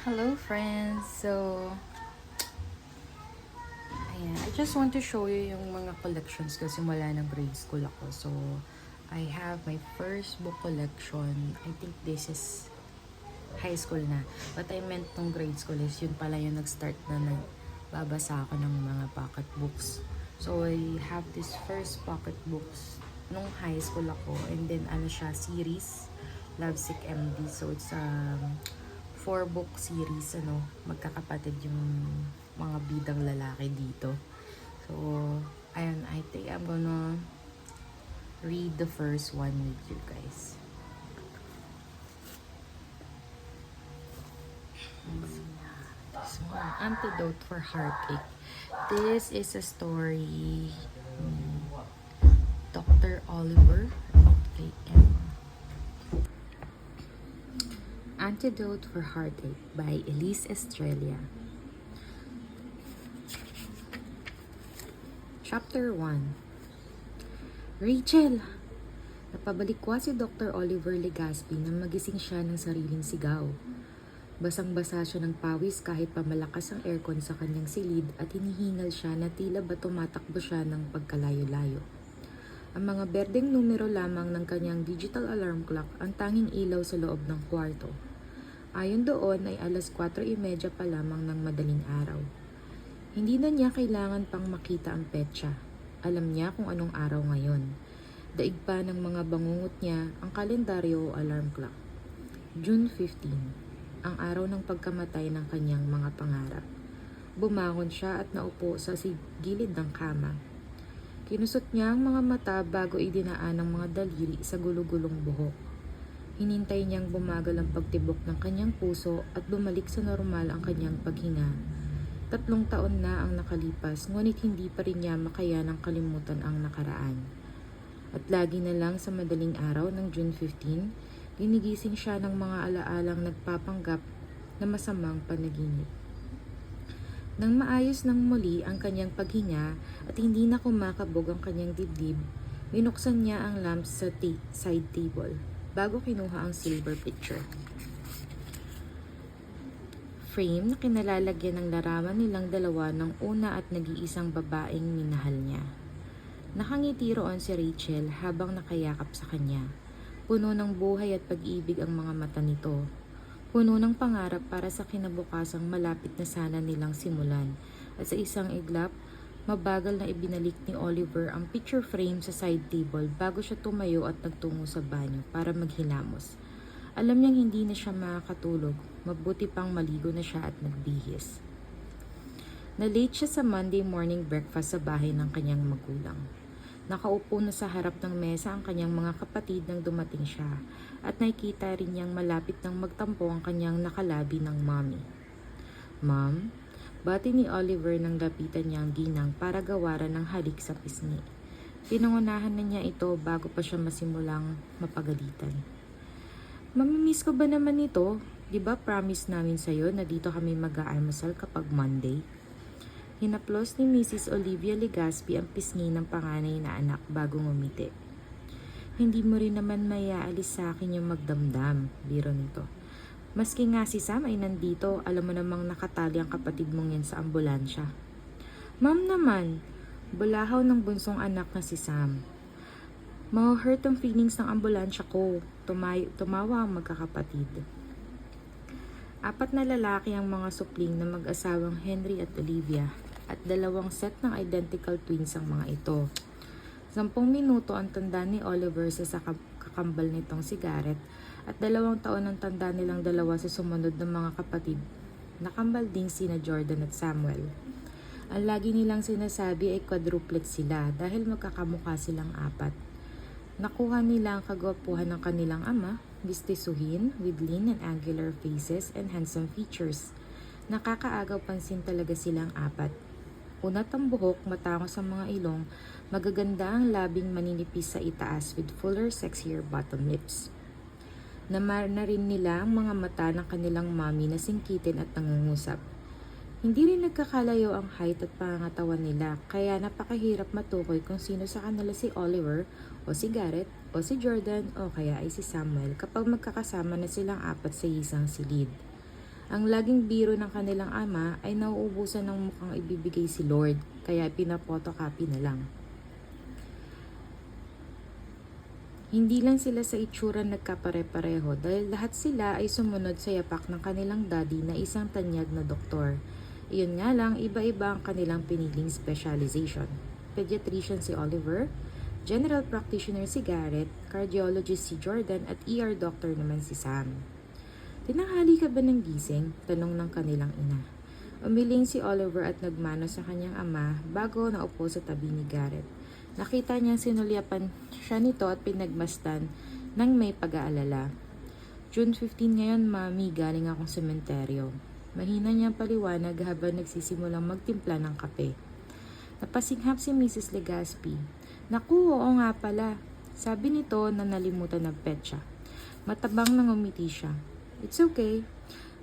Hello friends! Ayan. I just want to show you yung mga collections ko simula ng grade school ako. So, I have my first book collection. I think this is high school na. But I meant nung grade school is yun pala yung nag-start na nagbabasa ako ng mga pocket books. So, I have this first pocket books nung high school ako. And then, siya, series. Lovesick MD. So, it's 4-book series, magkakapatid yung mga bidang lalaki dito. So, ayun, I think I'm gonna read the first one with you guys. This one, Antidote for Heartache. This is a story Dr. Oliver A.M. Antidote for Heartache by Elise Estrella. Chapter 1. Rachel! Napabalikwa si Dr. Oliver Legaspi nang magising siya ng sariling sigaw. Basang-basa siya ng pawis kahit pa malakas ang aircon sa kanyang silid at hinihingal siya na tila ba tumatakbo siya ng pagkalayo-layo. Ang mga berdeng numero lamang ng kanyang digital alarm clock ang tanging ilaw sa loob ng kwarto. Ayon doon ay alas 4:30 pa lamang ng madaling araw. Hindi na niya kailangan pang makita ang petsa. Alam niya kung anong araw ngayon. Daig pa ng mga bangungot niya ang kalendaryo o alarm clock. June 15, ang araw ng pagkamatay ng kanyang mga pangarap. Bumangon siya at naupo sa gilid ng kama. Kinusot niya ang mga mata bago idinaan ang mga daliri sa gulugulong buhok. Hinintay niyang bumagal ang pagtibok ng kanyang puso at bumalik sa normal ang kanyang paghinga. 3 taon na ang nakalipas, ngunit hindi pa rin niya makayanang kalimutan ang nakaraan. At lagi na lang sa madaling araw ng June 15, ginigising siya ng mga alaalang nagpapanggap na masamang panaginip. Nang maayos ng muli ang kanyang paghinga at hindi na kumakabog ang kanyang dibdib, binuksan niya ang lamp sa side table bago kinuha ang silver picture frame na kinalalagyan ng larawan nilang dalawa ng una at nag-iisang babaeng minahal niya. Nakangiti roon si Rachel habang nakayakap sa kanya. Puno ng buhay at pag-ibig ang mga mata nito. Puno ng pangarap para sa kinabukasang malapit na sana nilang simulan. At sa isang iglap, mabagal na ibinalik ni Oliver ang picture frame sa side table bago siya tumayo at nagtungo sa banyo para maghilamos. Alam niyang hindi na siya makakatulog, mabuti pang maligo na siya at nagbihis. Na-late siya sa Monday morning breakfast sa bahay ng kanyang magulang. Nakaupo na sa harap ng mesa ang kanyang mga kapatid nang dumating siya at nakikita rin niyang malapit nang magtampo ang kanyang nakalabi ng mommy. Mom? Bati ni Oliver nang lapitan niya ang ginang para gawaran ng halik sa pisngi. Pinangunahan na niya ito bago pa siya masimulang mapagalitan. Mamimiss ko ba naman ito? Di ba promise namin sa'yo na dito kami mag-aalmusal kapag Monday? Hinaplos ni Mrs. Olivia Legaspi ang pisngi ng panganay na anak bago ngumiti. Hindi mo rin naman mayaalis sa akin yung magdamdam, biro nito. Maski nga si Sam ay nandito, alam mo namang nakatali ang kapatid mong yan sa ambulansya. Ma'am naman, bulahaw ng bunsong anak na si Sam. Ma-hurt ang feelings ng ambulansya ko, tumawa ang magkakapatid. 4 na lalaki ang mga supling na mag-asawang Henry at Olivia at 2 set ng identical twins ang mga ito. 10 minuto ang tanda ni Oliver sa kakambal nitong si Garrett at 2 taon ang tanda nilang dalawa sa sumunod ng mga kapatid. Nakambal din sina Jordan at Samuel. Ang lagi nilang sinasabi ay quadruplet sila dahil magkakamukha silang 4. Nakuha nila ang kagwapuhan ng kanilang ama, bistisuhin with lean and angular faces and handsome features. Nakakaagaw pansin talaga silang 4. Unat ang buhok, matangos ang mga ilong, magaganda ang labing maninipis sa itaas with fuller, sexier bottom lips. Namar na rin nila ang mga mata ng kanilang mommy na singkitin at nangungusap. Hindi rin nagkakalayo ang height at pangangatawan nila, kaya napakahirap matukoy kung sino sa kanila si Oliver o si Garrett o si Jordan o kaya ay si Samuel kapag magkakasama na silang 4 sa isang silid. Ang laging biro ng kanilang ama ay nauubusan ng mukhang ibibigay si Lord, kaya pinapotocopy na lang. Hindi lang sila sa itsura nagkapare-pareho dahil lahat sila ay sumunod sa yapak ng kanilang daddy na isang tanyag na doktor. Iyon nga lang, iba-iba ang kanilang piniling specialization. Pediatrician si Oliver, general practitioner si Garrett, cardiologist si Jordan at ER doctor naman si Sam. "Tinanghali ka ba ng gising?" tanong ng kanilang ina. Umiling si Oliver at nagmano sa kanyang ama bago naupo sa tabi ni Garrett. Nakita niyang sinulyapan siya nito at pinagmasdan ng may pag-aalala. "June 15 ngayon, Mami, galing akong sementeryo." Mahina niyang paliwanag habang nagsisimulang magtimpla ng kape. Napasinghap si Mrs. Legaspi. "Naku, oo nga pala." Sabi nito na nalimutan ng petsa. Matabang nang umiti siya. "It's okay."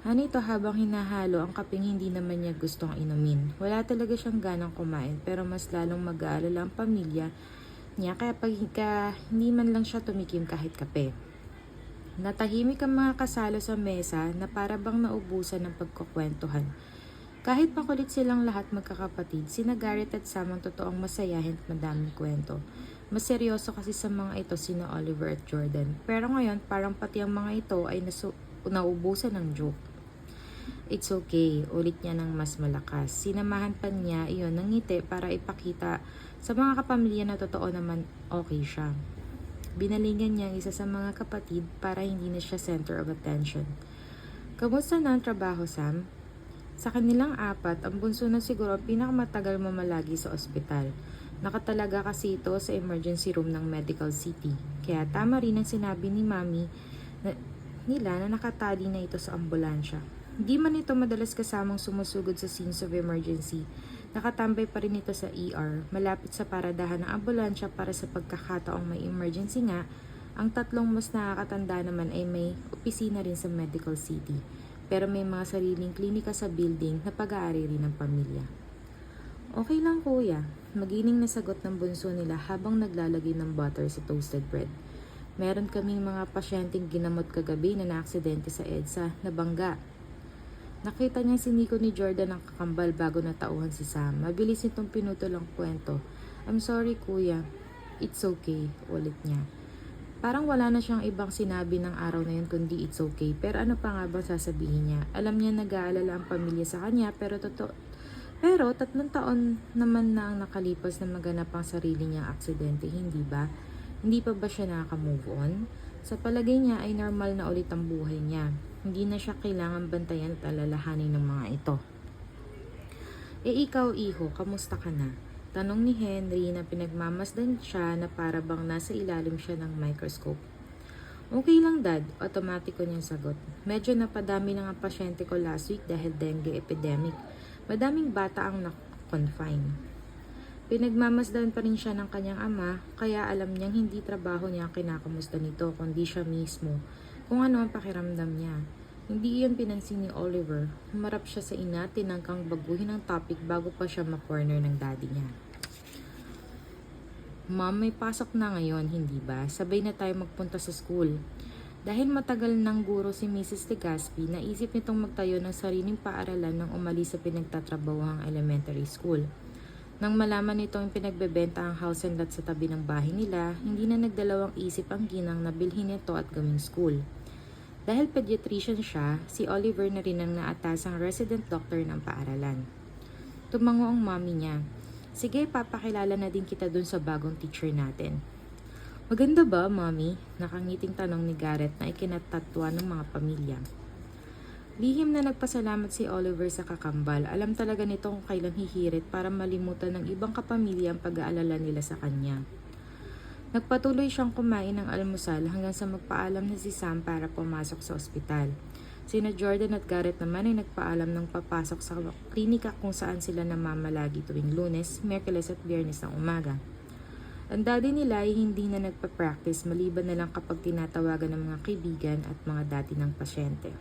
Hanito habang hinahalo ang kapeng hindi naman niya gustong inumin. Wala talaga siyang ganang kumain pero mas lalong mag-aalala ang pamilya niya kaya hindi man lang siya tumikim kahit kape. Natahimik ang mga kasalo sa mesa na para bang naubusan ng pagkukwentuhan. Kahit makulit silang lahat magkakapatid, sina Garrett at Sam ang totoong masayahin at madaming kwento. Mas seryoso kasi sa mga ito sina Oliver at Jordan. Pero ngayon parang pati ang mga ito ay naubusan ng joke. "It's okay," ulit niya ng mas malakas. Sinamahan pa niya iyon ng ngiti para ipakita sa mga kapamilya na totoo naman okay siya. Binalingan niya ang isa sa mga kapatid para hindi na siya center of attention. "Kamusta na ang trabaho, Sam?" Sa kanilang apat, ang bunso na siguro ang pinakamatagal mamalagi sa ospital. Nakatalaga kasi ito sa emergency room ng Medical City. Kaya tama rin ang sinabi ni Mami nila na nakatali na ito sa ambulansya. Hindi man ito madalas kasamang sumusugod sa scenes of emergency. Nakatambay pa rin ito sa ER, malapit sa paradahan ng ambulansya para sa pagkakataong may emergency nga. Ang tatlong mas nakakatanda naman ay may opisina rin sa Medical City. Pero may mga sariling klinika sa building na pag-aari rin ng pamilya. "Okay lang, kuya," magining na sagot ng bunso nila habang naglalagay ng butter sa toasted bread. "Meron kaming mga pasyenteng ginamot kagabi na naaksidente sa EDSA, nabangga." Nakita niya si Nico ni Jordan ang kakambal bago natauhan si Sam. Mabilis nitong pinutol ang kwento. "I'm sorry, kuya." "It's okay," ulit niya. Parang wala na siyang ibang sinabi ng araw na yun kundi it's okay. Pero ano pa nga bang sasabihin niya? Alam niya nag-aalala ang pamilya sa kanya pero 3 taon naman na ang nakalipas na maganap ang sarili niyang aksidente, hindi ba? Hindi pa ba siya nakaka-move on? Sa palagay niya ay normal na ulit ang buhay niya. Hindi na siya kailangan bantayan at alalahanin ng mga ito. Ikaw, iho, kamusta ka na?" Tanong ni Henry na pinagmamasdan siya na para bang nasa ilalim siya ng microscope. "Okay lang, Dad," otomatiko niyang sagot. "Medyo napadami lang ang pasyente ko last week dahil dengue epidemic. Madaming bata ang na-confine." Pinagmamasdan pa rin siya ng kanyang ama, kaya alam niyang hindi trabaho niya ang kinakamusta nito, kundi siya mismo, kung ano ang pakiramdam niya. Hindi iyon pinansin ni Oliver. Humarap siya sa ina, tinangkang baguhin ang topic bago pa siya ma-corner ng daddy niya. "Mom, may pasok na ngayon, hindi ba? Sabay na tayo magpunta sa school." Dahil matagal ng guro si Mrs. Legaspi, naisip nitong magtayo ng sariling paaralan nang umalis sa pinagtatrabahuhang elementary school. Nang malaman nitong pinagbebenta ang house and lot sa tabi ng bahay nila, hindi na nagdalawang isip ang ginang na bilhin ito at gawing school. Dahil pediatrician siya, si Oliver na rin ang naatasang resident doctor ng paaralan. Tumango ang mommy niya. "Sige, papakilala na din kita dun sa bagong teacher natin." "Maganda ba, mommy?" Nakangiting tanong ni Garrett na ikinatatwa ng mga pamilya. Lihim na nagpasalamat si Oliver sa kakambal. Alam talaga nito kung kailan hihirit para malimutan ng ibang kapamilya ang pag-aalala nila sa kanya. Nagpatuloy siyang kumain ng almusal hanggang sa magpaalam na si Sam para pumasok sa ospital. Sina Jordan at Garrett naman ay nagpaalam ng papasok sa klinika kung saan sila namamalagi tuwing Lunes, Miyerkules at Biyernes ng umaga. Ang daddy nila ay hindi na nagpa-practice maliban na lang kapag tinatawagan ng mga kaibigan at mga dati ng pasyente.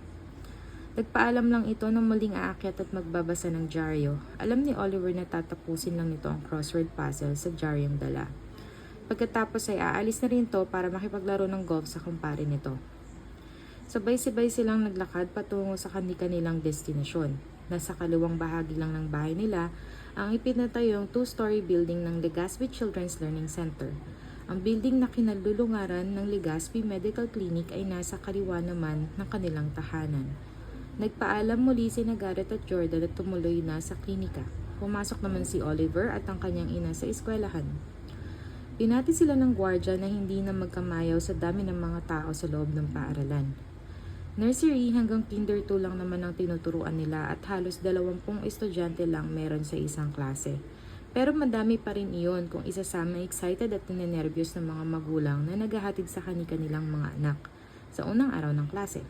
Nagpaalam lang ito nang muling aakyat at magbabasa ng dyaryo. Alam ni Oliver na tatapusin lang nito ang crossword puzzle sa dyaryong dala. Pagkatapos ay aalis na rin to para makipaglaro ng golf sa kumpare nito. Sabay-sabay silang naglakad patungo sa kanilang destinasyon. Nasa kaliwang bahagi lang ng bahay nila ang ipinatayong two-story building ng Legazpi Children's Learning Center. Ang building na kinalulungaran ng Legazpi Medical Clinic ay nasa kaliwa naman ng kanilang tahanan. Nagpaalam muli si Garrett at Jordan at tumuloy na sa klinika. Pumasok naman si Oliver at ang kanyang ina sa eskwelahan. Pinati sila ng gwardya na hindi na magkamayaw sa dami ng mga tao sa loob ng paaralan. Nursery hanggang kinder 2 lang naman ang tinuturuan nila at halos 20 estudyante lang meron sa isang klase. Pero madami pa rin iyon kung isasama excited at ninenervyos ng mga magulang na naghahatid sa kanilang mga anak sa unang araw ng klase.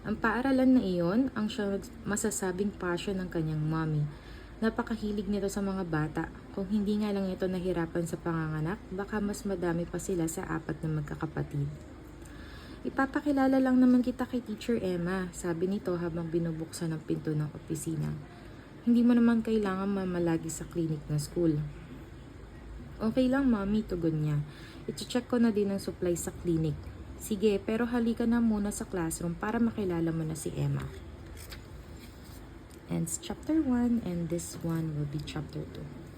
Ang paaralan na iyon ang siya masasabing passion ng kanyang mommy. Napakahilig nito sa mga bata. Kung hindi nga lang ito nahirapan sa panganganak, baka mas madami pa sila sa 4 na magkakapatid. Ipapakilala lang naman kita kay Teacher Emma, sabi nito habang binubuksan ang pinto ng opisina. Hindi mo naman kailangan mamalagi sa clinic na school. Okay lang, Mommy, tugon niya. I-check ko na din ang supply sa clinic. Sige, pero halika na muna sa classroom para makilala mo na si Emma. Ends chapter 1 and this one will be chapter 2.